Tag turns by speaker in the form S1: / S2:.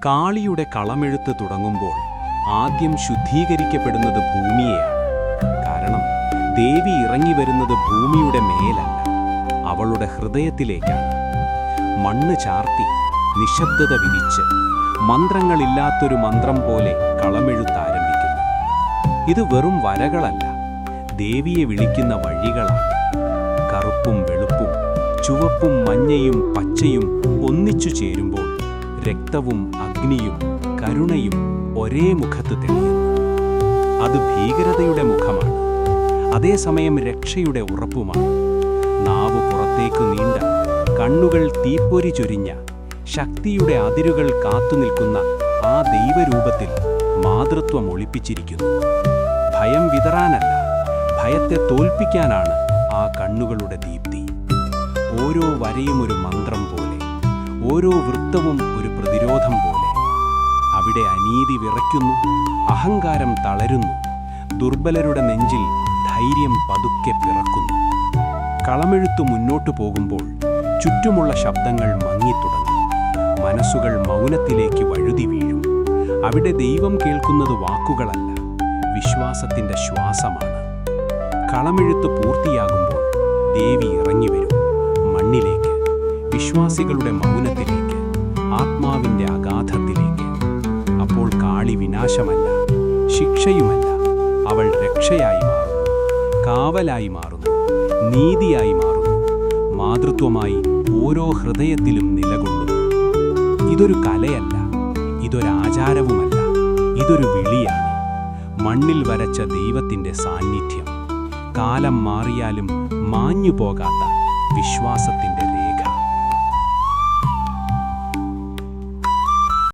S1: കാളിയുടെ കളമെഴുത്ത് തുടങ്ങുമ്പോൾ ആദ്യം ശുദ്ധീകരിക്കപ്പെടുന്നത് ഭൂമിയെയാണ്. കാരണം ദേവി ഇറങ്ങി വരുന്നത് ഭൂമിയുടെ മേലല്ല, അവളുടെ ഹൃദയത്തിലേക്കാണ്. മണ്ണ് ചാർത്തി നിശബ്ദത വിരിച്ച് മന്ത്രങ്ങളില്ലാത്തൊരു മന്ത്രം പോലെ കളമെഴുത്ത് ആരംഭിക്കുന്നു. ഇത് വെറും വരകളല്ല, ദേവിയെ വിളിക്കുന്ന വഴികളാണ്. കറുപ്പും വെളുപ്പും ചുവപ്പും മഞ്ഞയും പച്ചയും ഒന്നിച്ചു ചേരുമ്പോൾ രക്തവും അഗ്നിയും കരുണയും ഒരേ മുഖത്ത് തെളിയുന്നു. അത് ഭീകരതയുടെ മുഖമാണ്, അതേസമയം രക്ഷയുടെ ഉറപ്പുമാണ്. നാവ് പുറത്തേക്ക് നീണ്ട, കണ്ണുകൾ തീപ്പൊരി ചൊരിഞ്ഞ, ശക്തിയുടെ അതിരുകൾ കാത്തുനിൽക്കുന്ന ആ ദൈവരൂപത്തിൽ മാതൃത്വം ഒളിപ്പിച്ചിരിക്കുന്നു. ഭയം വിതറാനല്ല, ഭയത്തെ തോൽപ്പിക്കാനാണ് ആ കണ്ണുകളുടെ ദീപ്തി. ഓരോ വരയും ഒരു മന്ത്രം പോലെ, ഓരോ വൃത്തവും ഒരു പ്രതിരോധം പോലെ. അവിടെ അനീതി വിറയ്ക്കുന്നു, അഹങ്കാരം തളരുന്നു, ദുർബലരുടെ നെഞ്ചിൽ ധൈര്യം പതുക്കെ പിറക്കുന്നു. കളമെഴുത്തു മുന്നോട്ടു പോകുമ്പോൾ ചുറ്റുമുള്ള ശബ്ദങ്ങൾ മങ്ങിത്തുടങ്ങും. മനസ്സുകൾ മൗനത്തിലേക്ക് വഴുതി വീഴും. അവിടെ ദൈവം കേൾക്കുന്നത് വാക്കുകളല്ല, വിശ്വാസത്തിൻ്റെ ശ്വാസമാണ്. കളമെഴുത്ത് പൂർത്തിയാകുമ്പോൾ ദേവി ഇറങ്ങിവരും, മണ്ണിലേക്ക്, വിശ്വാസികളുടെ മൗനത്തിലേക്ക്, ആത്മാവിൻ്റെ അഗാധത്തിലേക്ക്. അപ്പോൾ കാളി വിനാശമല്ല, ശിക്ഷയുമല്ല, അവൾ രക്ഷയായി മാറുന്നു, കാവലായി മാറുന്നു, നീതിയായി മാറുന്നു, മാതൃത്വമായി ഓരോ ഹൃദയത്തിലും നിലകൊള്ളുന്നു. ഇതൊരു കലയല്ല, ഇതൊരാചാരവുമല്ല, ഇതൊരു വിളിയാണ്. മണ്ണിൽ വരച്ച ദൈവത്തിൻ്റെ സാന്നിധ്യം, കാലം മാറിയാലും മാഞ്ഞു പോകാത്ത വിശ്വാസത്തിൻ്റെ